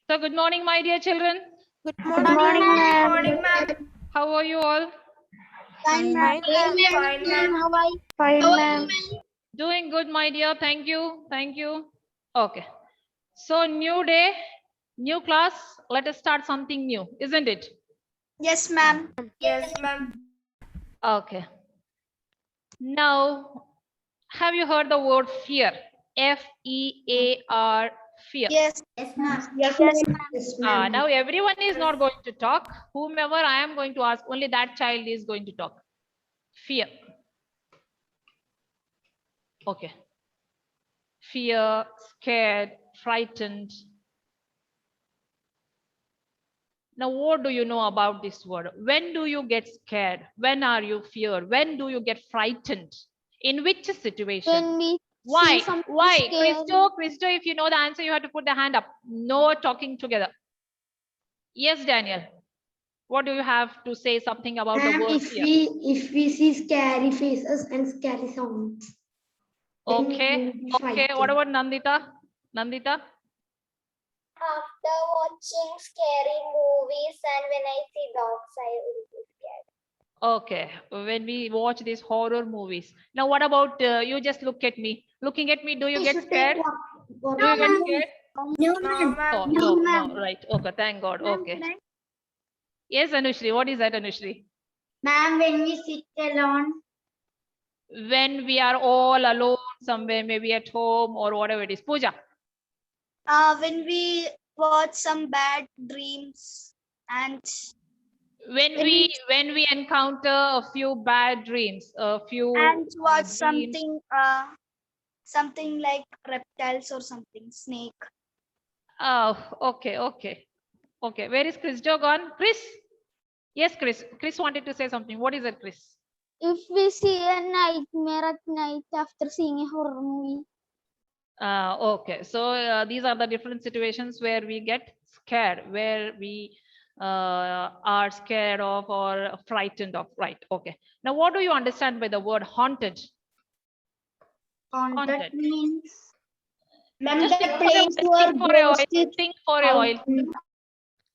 So good morning, my dear children. Good Good morning. morning, ma'am. Morning, ma'am. How are you all? Fine, ma'am. Fine, ma'am. How are you? Fine, ma'am. Doing good, my dear. Thank you. Thank you. Okay. So new day, new class. Let us start something new, isn't it? Yes, ma'am. Yes, ma'am. Okay. Now, have you heard the word fear? F-E-A-R, fear. Yes. Yes, ma'am. Yes, ma'am. Now everyone is not going to talk. Whomever I am going to ask, only that child is going to talk. Fear. Okay. Fear, scared, frightened. Now, what do you know about this word? When do you get scared? When are you feared? When do you get frightened? In which situation? When we Why? see something Why? scary. Christo, if you know the answer, you have to put the hand up. No talking together. Yes, Daniel. What do you have to say something about the word fear? If we see scary faces and scary sounds. then Okay. we will be Okay. frightened. What about Nandita? Nandita? After watching scary movies and when I see dogs, I will be scared. Okay. When we watch these horror movies. Now, what about you? Just look at me. Looking at me, do you get scared? Do you get scared? No, No, ma'am. Oh, No, no, ma'am. no. Right. Okay. Thank God. Ma'am, Okay. can I- Yes, Anushri. What is that, Anushri? Ma'am, when we sit alone, When we are all alone somewhere, maybe at home or whatever it is. Pooja. When we watch some bad dreams and When we encounter a few bad dreams, a few watch dreams. something like reptiles or something, snake. Oh, okay, okay, okay. Where is Chris gone? Chris? Yes, Chris. Chris wanted to say something. What is it, Chris? if we see a nightmare at night after seeing a horror movie. Okay, so these are the different situations where we get scared, where we are scared of or frightened of. Right. Okay. Now, what do you understand by the word haunted? Haunted. means Ma'am, Just the think place for where a while. ghosts Think for a while.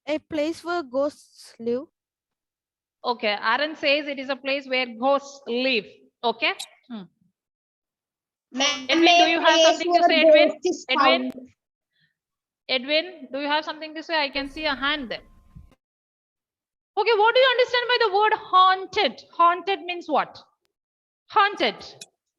A place where ghosts live. Okay. Aaron says it is a place where ghosts live. Okay. Edwin, do you have something to say, Edwin? Edwin? Edwin, do you have something to say? I can see a hand there. Okay, what do you understand by the word haunted? Haunted means what? Haunted.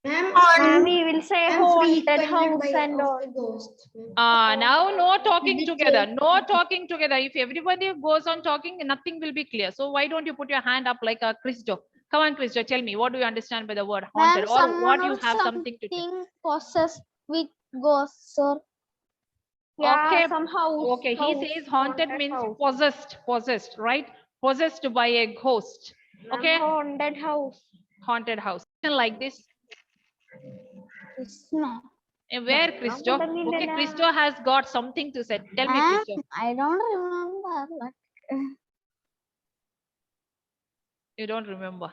Ma'am, we will say haunted frequented house by and of all. the ghost. Now no talking together. No talking together. If everybody goes on talking, nothing will be clear. So why don't you put your hand up like a Christo? Come on, Christo, tell me, what do you understand by the word haunted? Ma'am, Or what someone you or have something to tell? something possessed with ghosts or Okay. some house. Okay, he says haunted means possessed, possessed, right? Possessed by a ghost. Okay, Haunted house. haunted house. Like this. Yes, ma'am. Where Christo? Okay, Christo has got something to say. Tell me, Ma'am, Christo. I don't remember. But You don't remember.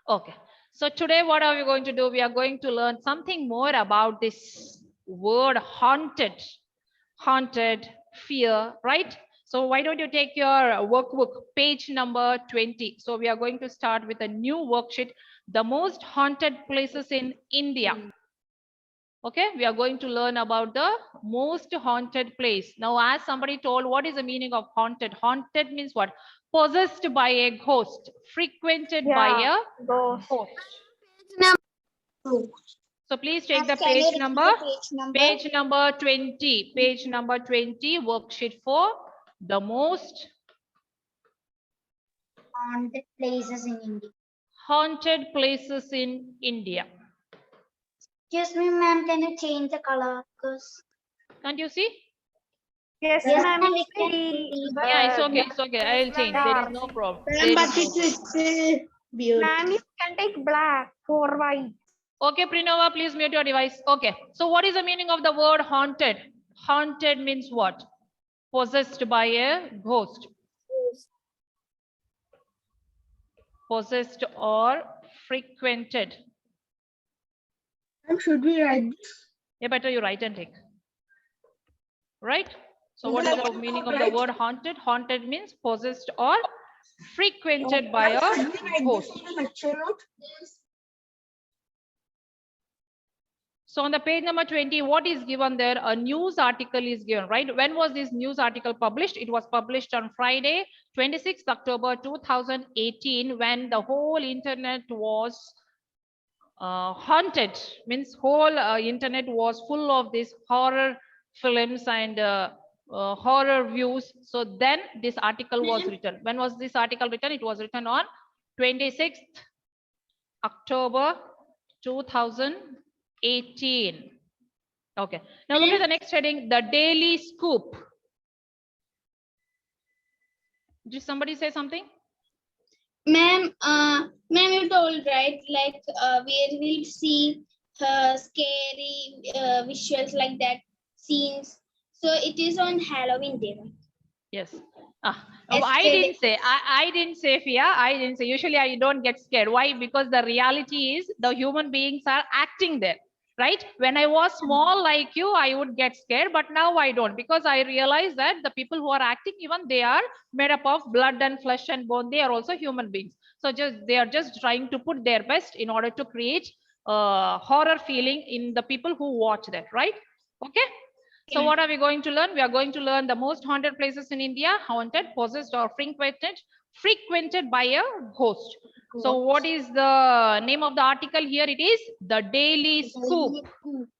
Okay. So today what are we going to do? We are going to learn something more about this word haunted. Haunted, fear, right? So why don't you take your workbook, page number 20. So we are going to start with a new worksheet, the most haunted places in India. Okay, we are going to learn about the most haunted place. Now, as somebody told, what is the meaning of haunted? Haunted means what? Possessed by a ghost, frequented by a ghost. So please take the can you page repeat number. the page number? Page number 20. Page number 20, worksheet 4. The most Haunted places in India. haunted places in India. Excuse me, ma'am. Can you change the color? Because Can't you see? yes, ma'am. We can see. Yeah, it's okay. It's okay. I'll change. There is no problem. There is no problem. Ma'am, you can take black or white. Okay, Prinova, please mute your device. Okay. So what is the meaning of the word haunted? Haunted means what? Possessed by a ghost. Possessed or frequented. Should we write this? Yeah, better you write and take. Right? So what is the meaning of the word haunted? Haunted means possessed or frequented by a ghost. So on the page number 20, what is given there? A news article is given, right? When was this news article published? It was published on Friday, 26th October 2018, when the whole internet was haunted. Means whole internet was full of these horror films and horror views. So then this article was written. When was this article written? It was written on 26th October 2018. Okay. Now look at the next heading, the Daily Scoop. Did somebody say something? Ma'am, you told, right, like where we'll see scary visuals like that, scenes. So it is on Halloween day, right? Yes. I didn't say, I didn't say fear. I didn't say, usually I don't get scared. Why? Because the reality is the human beings are acting there, right? When I was small like you, I would get scared, but now I don't, because I realize that the people who are acting, even they are made up of blood and flesh and bone. They are also human beings. So they are just trying to put their best in order to create horror feeling in the people who watch that, right? Okay. So what are we going to learn? We are going to learn the most haunted places in India, haunted, possessed or frequented by a ghost. So what is the name of the article here? It is the Daily Scoop.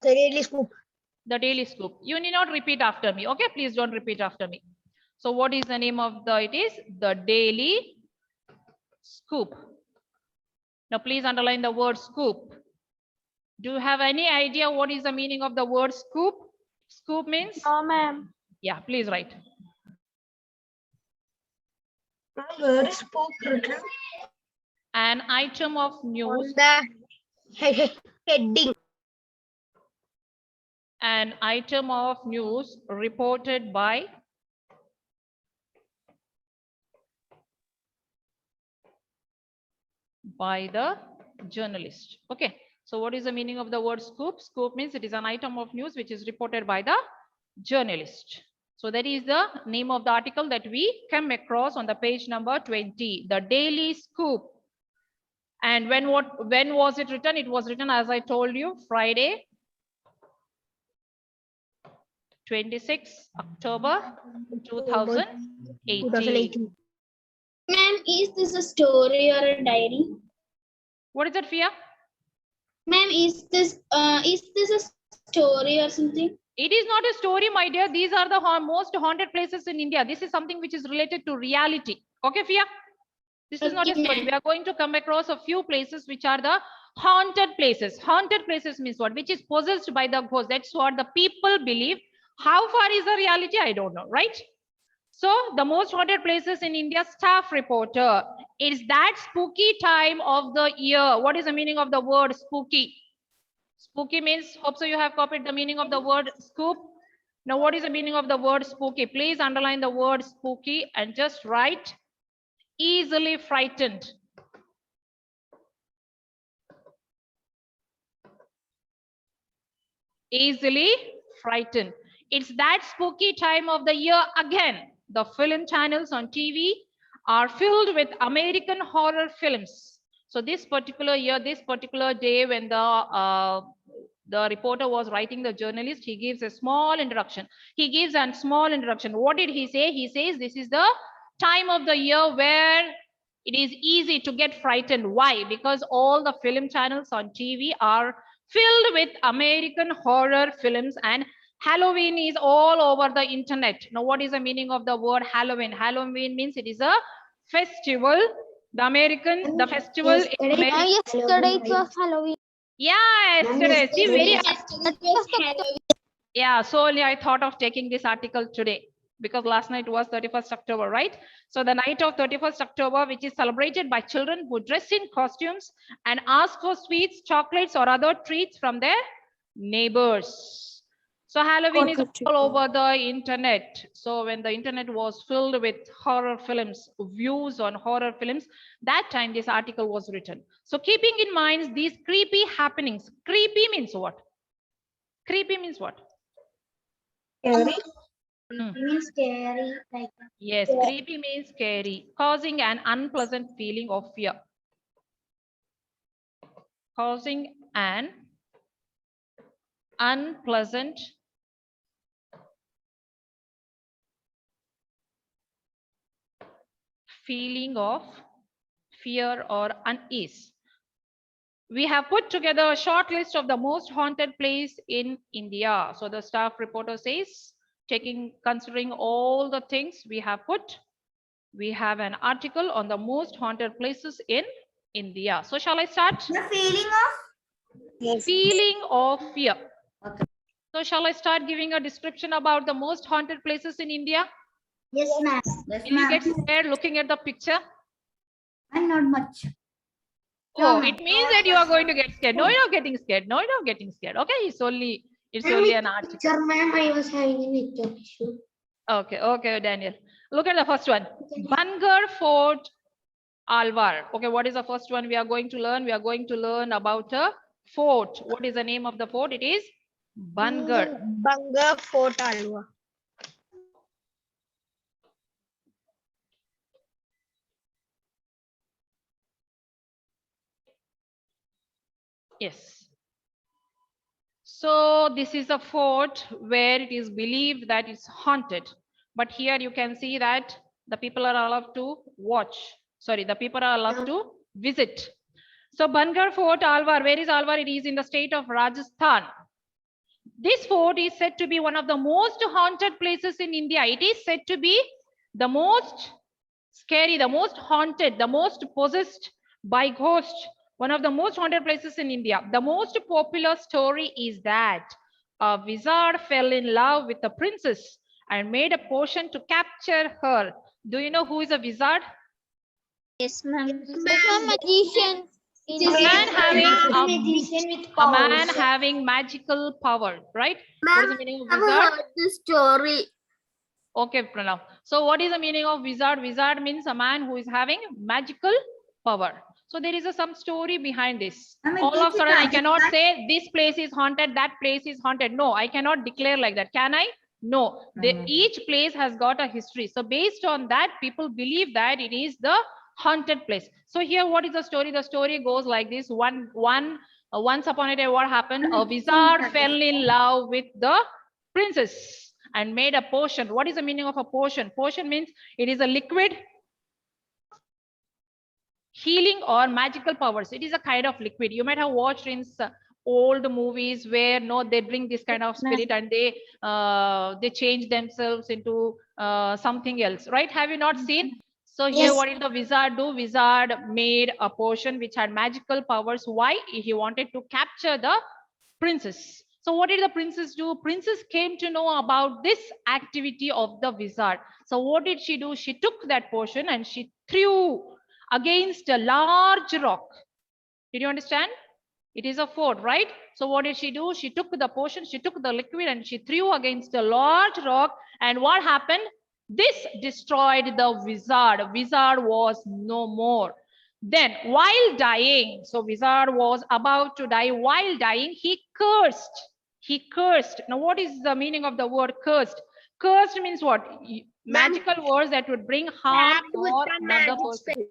The Daily Scoop. The Daily Scoop. You need not repeat after me. Okay, please don't repeat after me. So what is the name of the, it is the Daily Scoop. Now please underline the word scoop. Do you have any idea what is the meaning of the word scoop? Scoop means? No, ma'am. Yeah, please write. Where is spook written? An item of news. The heading. An item of news reported by the journalist. Okay. So what is the meaning of the word scoop? Scoop means it is an item of news which is reported by the journalist. So that is the name of the article that we come across on the page number 20, the Daily Scoop. And when was it written? It was written, as I told you, Friday, 26 October 2018. Ma'am, is this a story or a diary? What is that, Fia? Ma'am, is this a story or something? It is not a story, my dear. These are the most haunted places in India. This is something which is related to reality. Okay, Fia? This is not a Okay, story. ma'am. We are going to come across a few places which are the haunted places. Haunted places means what? Which is possessed by the ghost. That's what the people believe. How far is the reality? I don't know, right? So the most haunted places in India, staff reporter. It's that spooky time of the year. What is the meaning of the word spooky? Spooky means, hope so you have copied the meaning of the word scoop. Now, what is the meaning of the word spooky? Please underline the word spooky and just write easily frightened. Easily frightened. It's that spooky time of the year again. The film channels on TV are filled with American horror films. So this particular year, this particular day, when the reporter was writing, the journalist, he gives a small introduction. He gives a small introduction. What did he say? He says this is the time of the year where it is easy to get frightened. Why? Because all the film channels on TV are filled with American horror films, and Halloween is all over the internet. Now, what is the meaning of the word Halloween? Halloween means it is a festival. The festival. Yesterday it was Halloween. Yeah, yesterday. See, very. Yesterday was Halloween. Yeah, so only I thought of taking this article today, because last night was 31st October, right? So the night of 31st October, which is celebrated by children who dress in costumes and ask for sweets, chocolates, or other treats from their neighbors. So Halloween is all over the internet. So when the internet was filled with horror films, views on horror films, that time this article was written. So keeping in mind these creepy happenings. Creepy means what? Creepy means what? Means scary, like Yes, creepy means scary, causing an unpleasant feeling of fear. Causing an unpleasant feeling of fear or unease. We have put together a short list of the most haunted place in India. So the staff reporter says, considering all the things we have put, we have an article on the most haunted places in India. So shall I start? the feeling of Feeling of fear. Okay. So shall I start giving a description about the most haunted places in India? Yes, ma'am. Yes, Will you get ma'am. scared looking at the picture? And not much. Oh, No, it means that you are going to get scared. No, you're not getting scared. No, you're not getting scared. Okay, it's only an article. Sir, ma'am, I was having a network issue. Okay, okay, Daniel. Look at the first one. Bangar Fort Alwar. Okay, what is the first one we are going to learn? We are going to learn about a fort. What is the name of the fort? It is Bangar. Banga Fort Alwa. Yes. So this is a fort where it is believed that it's haunted. But here you can see that the people are allowed to watch. Sorry, the people are allowed to visit. So Bangar Fort Alwar, where is Alwar? It is in the state of Rajasthan. This fort is said to be one of the most haunted places in India. It is said to be the most scary, the most haunted, the most possessed by ghosts. One of the most haunted places in India. The most popular story is that a wizard fell in love with a princess and made a potion to capture her. Do you know who is a wizard? Yes, ma'am. Magician. A man having magical power, right? What is the meaning of wizard? This story. Okay, Pranav. So what is the meaning of wizard? Wizard means a man who is having magical power. So there is some story behind this. I mean, All of a it's sudden, I magic, cannot but- say this place is haunted, that place is haunted. No, I cannot declare like that. Can I? No. Each place has got a history. So based on that, people believe that it is the haunted place. So here, what is the story? The story goes like this. Once upon a day, what happened? A wizard fell in love with the princess and made a potion. What is the meaning of a potion? Potion means it is a liquid healing or magical powers. It is a kind of liquid. You might have watched in old movies where they bring this kind of spirit and they change themselves into something else, right? Have you not seen? So here, Yes. what did the wizard do? Wizard made a potion which had magical powers. Why? He wanted to capture the princess. So what did the princess do? Princess came to know about this activity of the wizard. So what did she do? She took that potion and she threw against a large rock. Did you understand? It is a fort, right? So what did she do? She took the potion, she took the liquid and she threw against a large rock. And what happened? This destroyed the wizard. Wizard was no more. Then while dying, so wizard was about to die. While dying, he cursed. He cursed. Now what is the meaning of the word cursed? Cursed means what? Magical words that would bring harm or another person.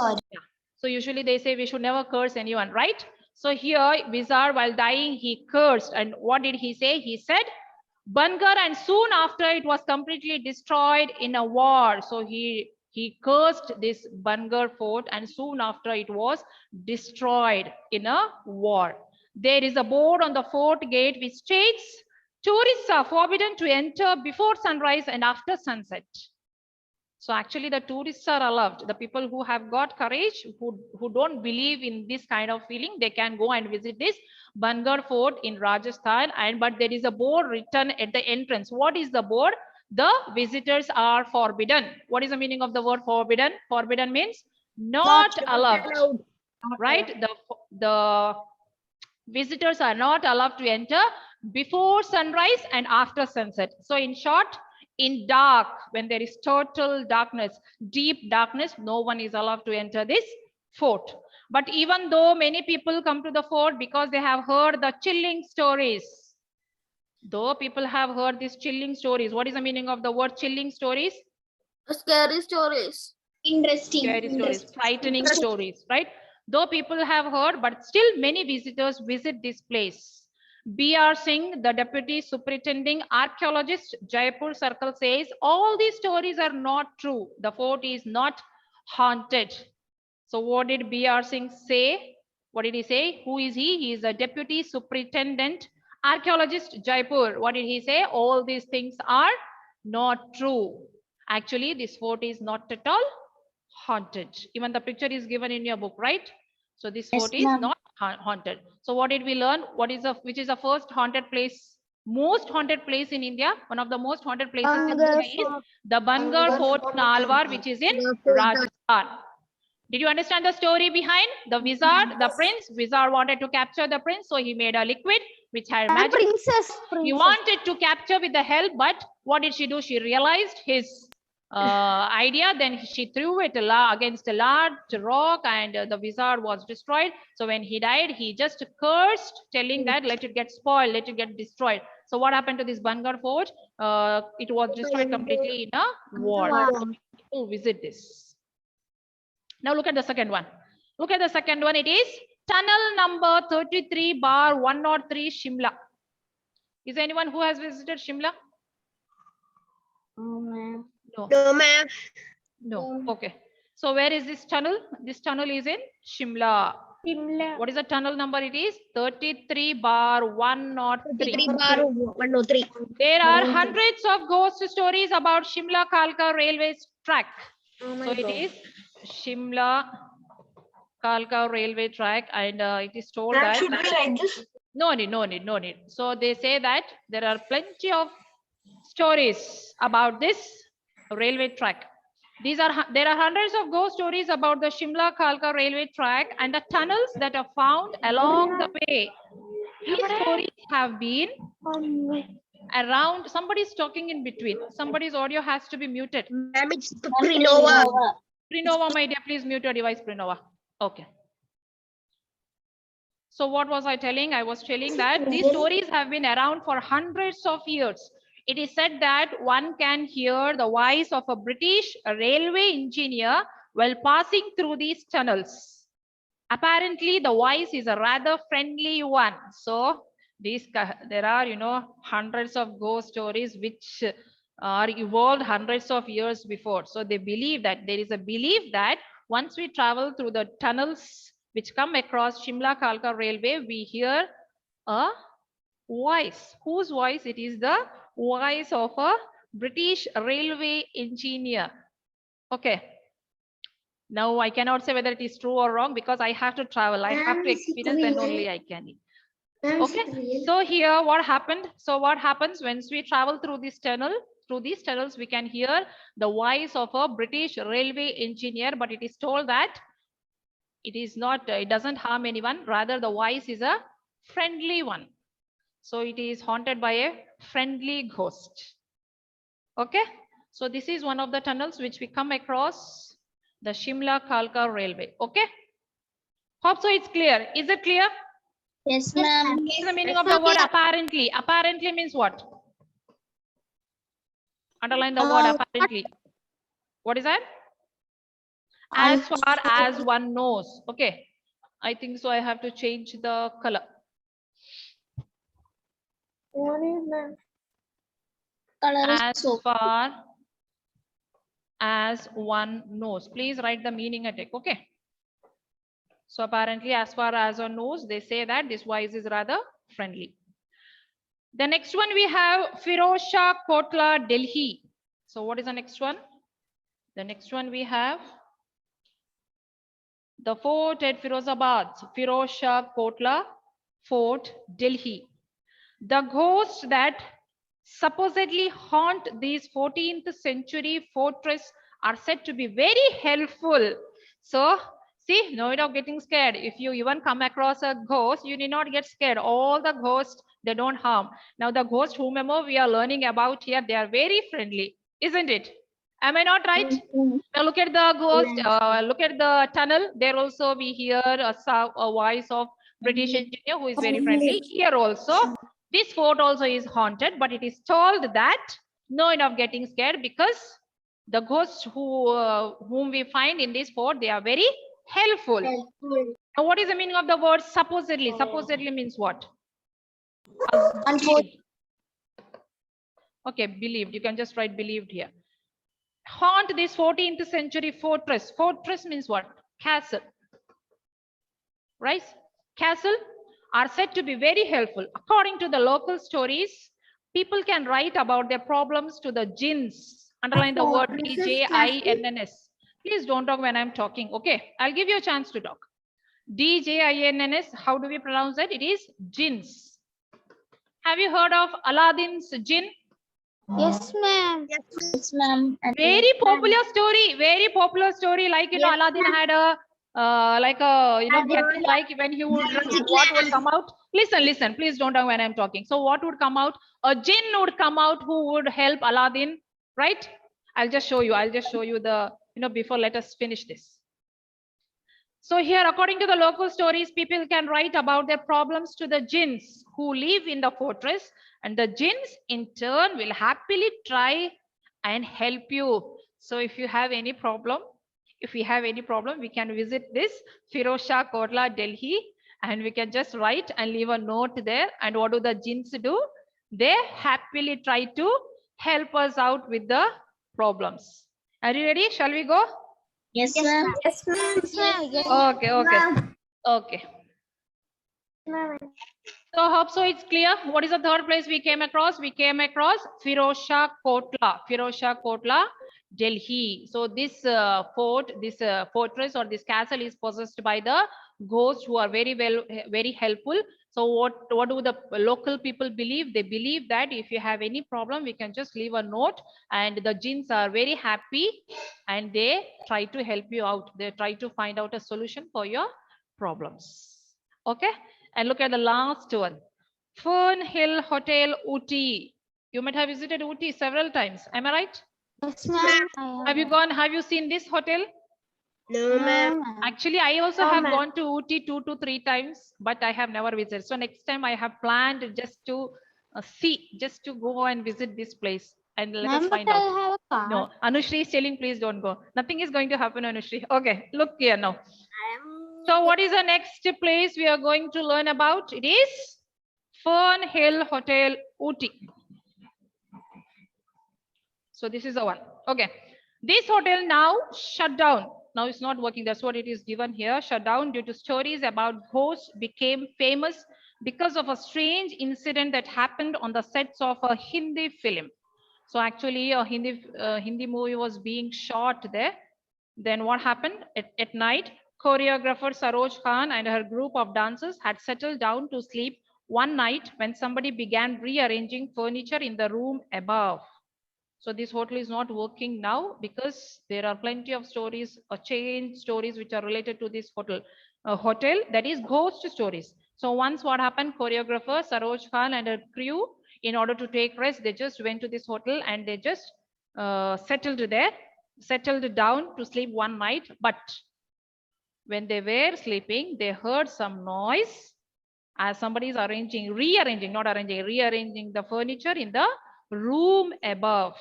Yeah. So usually they say we should never curse anyone, right? So here wizard, while dying, he cursed. And what did he say? He said Bangar, and soon after it was completely destroyed in a war. So he cursed this Bangar fort and soon after it was destroyed in a war. There is a board on the fort gate which states tourists are forbidden to enter before sunrise and after sunset. So actually the tourists are allowed. The people who have got courage, who don't believe in this kind of feeling, they can go and visit this Bangar Fort in Rajasthan. But there is a board written at the entrance. What is the board? The visitors are forbidden. What is the meaning of the word forbidden? Forbidden means not allowed. Right? The visitors are not allowed to enter before sunrise and after sunset. So in short, in dark, when there is total darkness, deep darkness, no one is allowed to enter this fort. But even though many people come to the fort because they have heard the chilling stories, Though people have heard these chilling stories. What is the meaning of the word chilling stories? Scary stories. Interesting. Scary stories, Interesting. frightening stories, right? Though people have heard, but still many visitors visit this place. B.R. Singh, the deputy superintending archaeologist, Jaipur Circle, says all these stories are not true. The fort is not haunted. So what did B.R. Singh say? What did he say? Who is he? He is a deputy superintendent archaeologist, Jaipur. What did he say? All these things are not true. Actually, this fort is not at all haunted. Even the picture is given in your book, right? So this Yes, fort is ma'am. not haunted. So what did we learn? Which is the first haunted place? Most haunted place in India. One of the most haunted places in Bangar India is Fort. the Bangar Bangar Fort Fort in Alwar, which is in Rajasthan. Did you understand the story behind the wizard, the prince? Wizard wanted to capture the prince, so he made a liquid which had magic. Princess. He wanted to capture with the help, but what did she do? She realized his idea. Then she threw it against a large rock, and the wizard was destroyed. So when he died, he just cursed, telling that let it get spoiled, let it get destroyed. So what happened to this Bangar fort? It was destroyed completely in a war. So people visit this. Now look at the second one. Look at the second one. It is tunnel number 33/103 Shimla. Is there anyone who has visited Shimla? No. No, ma'am. No. Okay. So where is this tunnel? This tunnel is in Shimla. What is the tunnel number? It is 33/103. 3/103. There are hundreds of ghost stories about Shimla Kalka railway track. So it is Shimla Kalka railway track, and it is told that Should we write this? no need. So they say that there are plenty of stories about this railway track. There are hundreds of ghost stories about the Shimla Kalka railway track and the tunnels that are found along the way. These stories have been around. Somebody's talking in between. Somebody's audio has to be muted. Ma'am, it's the Prinova. Prinova, my dear, please mute your device, Prinova. Okay. So what was I telling? I was telling that these stories have been around for hundreds of years. It is said that one can hear the voice of a British railway engineer while passing through these tunnels. Apparently, the voice is a rather friendly one. So there are, hundreds of ghost stories which are evolved hundreds of years before. So they believe that there is a belief that once we travel through the tunnels which come across Shimla Kalka railway, we hear a voice. Whose voice? It is the voice of a British railway engineer. Okay. Now I cannot say whether it is true or wrong because I have to travel. I have to experience, then only I can. Okay. So here what happened? So what happens when we travel through this tunnel? Through these tunnels, we can hear the voice of a British railway engineer, but it is told that it is not, it doesn't harm anyone. Rather, the voice is a friendly one. So it is haunted by a friendly ghost. Okay. So this is one of the tunnels which we come across the Shimla Kalka railway. Okay. Hope so it's clear. Is it clear? Yes, ma'am. What is the meaning of the word apparently? Apparently means what? Underline the word apparently. What is that? As far as one knows. Okay. I think so. I have to change the color. As far as one knows. Please write the meaning at it. Okay. So apparently, as far as one knows, they say that this voice is rather friendly. The next one we have Firoz Shah Kotla, Delhi. So what is the next one? The next one we have the fort at Firozabad, Firoz Shah Kotla Fort, Delhi. The ghosts that supposedly haunt these 14th century fortress are said to be very helpful. So see, no need of getting scared. If you even come across a ghost, you need not get scared. All the ghosts, they don't harm. Now the ghost whomever we are learning about here, they are very friendly, isn't it? Am I not right? Now look at the ghost, look at the tunnel. There also we hear a voice of British engineer who is very friendly. Here also This fort also is haunted, but it is told that no need of getting scared because the ghosts whom we find in this fort, they are very helpful. Now, what is the meaning of the word supposedly? Supposedly means what? Okay, believed. You can just write believed here. Haunt this 14th century fortress. Fortress means what? Castle. Right? Castle are said to be very helpful. According to the local stories, people can write about their problems to the jinns. Underline the word DJINNS. Please don't talk when I'm talking. Okay, I'll give you a chance to talk. DJINNS. How do we pronounce that? It is jinns. Have you heard of Aladdin's jinn? Yes, ma'am. Yes, ma'am. Very popular story. Very popular story. Like, you know, Aladdin had a curtain, like when he would run, what would come out? Listen, please don't talk when I'm talking. So what would come out? A jinn would come out who would help Aladdin, right? I'll just show you the, before, let us finish this. So here, according to the local stories, people can write about their problems to the jinns who live in the fortress, and the jinns in turn will happily try and help you. So if you have any problem, we can visit this Firozshah Kotla, Delhi, and we can just write and leave a note there. And what do the jinns do? They happily try to help us out with the problems. Are you ready? Shall we go? Yes, ma'am. Yes, ma'am. Okay. So hope so it's clear. What is the third place we came across? We came across Firozshah Kotla, Delhi. So this fortress or this castle is possessed by the ghosts who are very helpful. So what do the local people believe? They believe that if you have any problem, we can just leave a note, and the jinns are very happy and they try to help you out. They try to find out a solution for your problems. Okay. And look at the last one. Fern Hill Hotel, Ooty. You might have visited Ooty several times. Am I right? Yes, ma'am. Have you seen this hotel? No, ma'am. Actually, I also have gone to Ooty 2 to 3 times, but I have never visited. So next time I have planned just to just to go and visit this place and let us find out. I have a car. No, Anushri is telling, please don't go. Nothing is going to happen, Anushri. Okay, look here now. So what is the next place we are going to learn about? It is Fern Hill Hotel, Ooty. So this is the one. Okay. This hotel now shut down. Now it's not working. That's what it is given here. Shut down due to stories about ghosts became famous because of a strange incident that happened on the sets of a Hindi film. So actually a Hindi movie was being shot there. Then what happened at night? Choreographer Saroj Khan and her group of dancers had settled down to sleep one night when somebody began rearranging furniture in the room above. So this hotel is not working now because there are plenty of stories or chain stories which are related to this hotel. That is ghost stories. So once what happened, choreographer Saroj Khan and her crew, in order to take rest, they just went to this hotel and they just settled down to sleep one night. But when they were sleeping, they heard some noise as somebody is rearranging the furniture in the room above.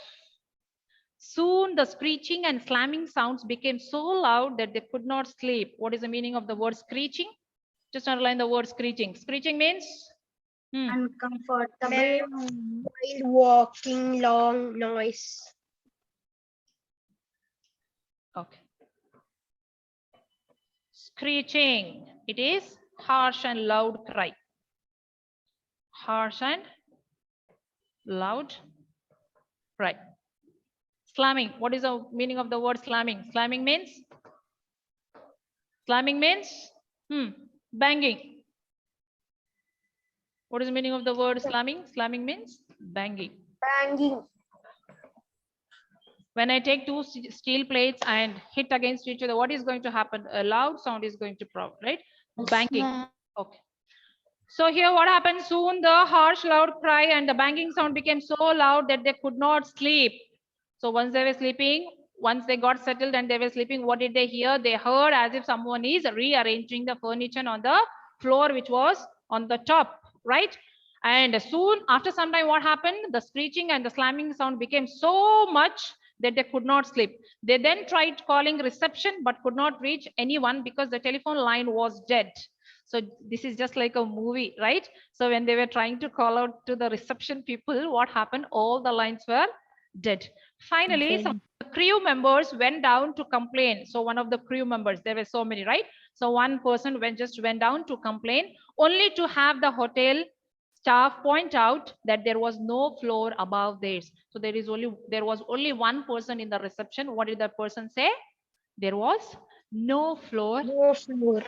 Soon the screeching and slamming sounds became so loud that they could not sleep. What is the meaning of the word screeching? Just underline the word screeching. Screeching means Uncomfortable. While walking, long noise. okay. Screeching. It is harsh and loud cry. Harsh and loud cry. Slamming. What is the meaning of the word slamming? Slamming means banging. What is the meaning of the word slamming? Slamming means banging. Banging. When I take two steel plates and hit against each other, what is going to happen? A loud sound is going to produce, right? Banging. Okay. So here what happened? Soon the harsh loud cry and the banging sound became so loud that they could not sleep. So once they were sleeping, once they got settled and they were sleeping, what did they hear? They heard as if someone is rearranging the furniture on the floor, which was on the top, right? And soon after some time, what happened? The screeching and the slamming sound became so much that they could not sleep. They then tried calling reception but could not reach anyone because the telephone line was dead. So this is just like a movie, right? So when they were trying to call out to the reception people, what happened? All the lines were dead. Finally, some crew members went down to complain. So one of the crew members, there were so many, right? So one person went down to complain, only to have the hotel staff point out that there was no floor above theirs. So there was only one person in the reception. What did the person say? There was no floor. No floor.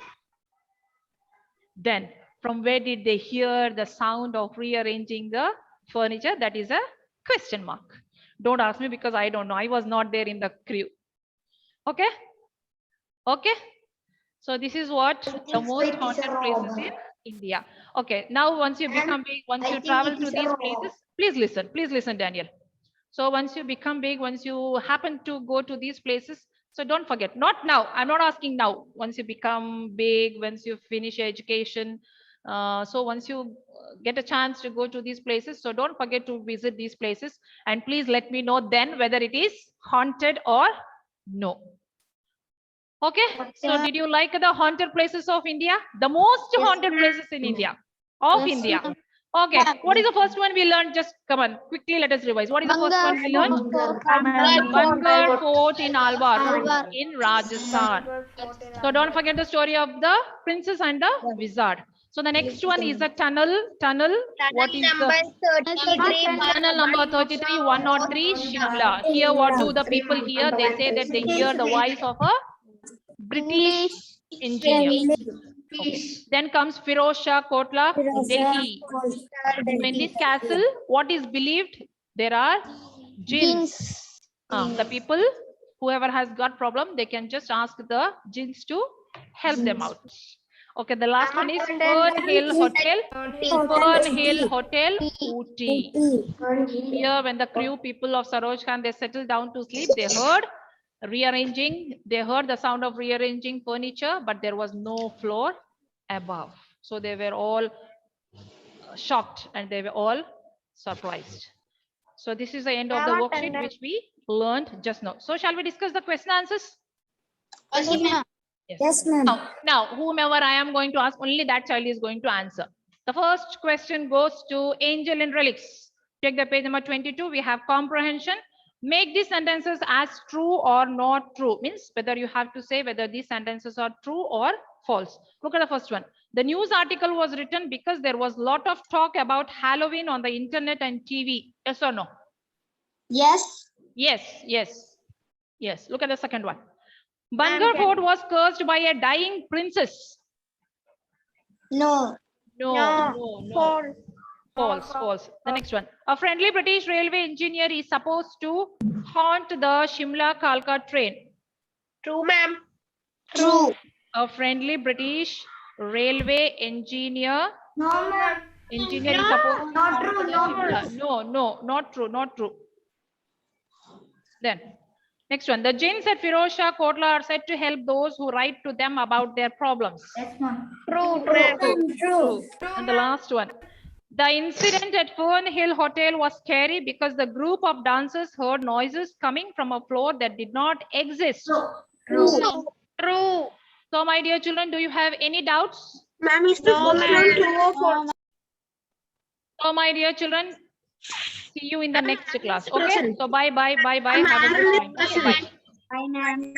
Then from where did they hear the sound of rearranging the furniture? That is a question mark. Don't ask me because I don't know. I was not there in the crew. Okay. Okay. So this is what the most haunted places in India. Okay. Now once you become big, once you travel to these places, please listen, Daniel. So once you become big, once you happen to go to these places, so don't forget, not now. I'm not asking now. Once you become big, once you finish your education, so once you get a chance to go to these places, so don't forget to visit these places, and please let me know then whether it is haunted or no. Okay. So did you like the haunted places of India? The most haunted places in India, of India. Okay. What is the first one we learned? Just come on, quickly let us revise. What is the first one we learned? Bangar Fort in Alwar in Rajasthan. So don't forget the story of the princess and the wizard. So the next one is the tunnel. What is Number the 33. tunnel number 33, 103, Shimla. Here, what do the people hear? They say that they hear the voice of a British engineer. Okay. Then comes Firoz Shah Kotla, Delhi. So in this castle, what is believed? There are jinns. The people, whoever has got problem, they can just ask the jinns to help them out. Okay, the last one is Fern Hill Hotel. Fern Hill Hotel, Ooty. Here, when the crew people of Saroj Khan, they settled down to sleep, they heard rearranging, they heard the sound of rearranging furniture, but there was no floor above. So they were all shocked and they were all surprised. So this is the end of the worksheet which we learned just now. So shall we discuss the question answers? Yes, ma'am. Now, whomever I am going to ask, only that child is going to answer. The first question goes to Angel and Relics. Check the page number 22. We have comprehension. Make these sentences as true or not true. Means whether you have to say whether these sentences are true or false. Look at the first one. The news article was written because there was a lot of talk about Halloween on the internet and TV. Yes or no? Yes. Yes. Look at the second one. Bangar Fort was cursed by a dying princess. No. No. False. The next one. A friendly British railway engineer is supposed to haunt the Shimla Kalka train. True, ma'am. True. A friendly British railway engineer. No, ma'am. Is supposed to Not haunt true, the not Shimla. No, not true. Then next one. The jinns at Firoz Shah Kotla are said to help those who write to them about their problems. Yes, ma'am. True. And the last one. The incident at Fern Hill Hotel was scary because the group of dancers heard noises coming from a floor that did not exist. True. So my dear children, do you have any doubts? Ma'am, is the first one true or false? So my dear children, see you in the next class. Okay. So bye. Have a good time. Bye. Bye, ma'am.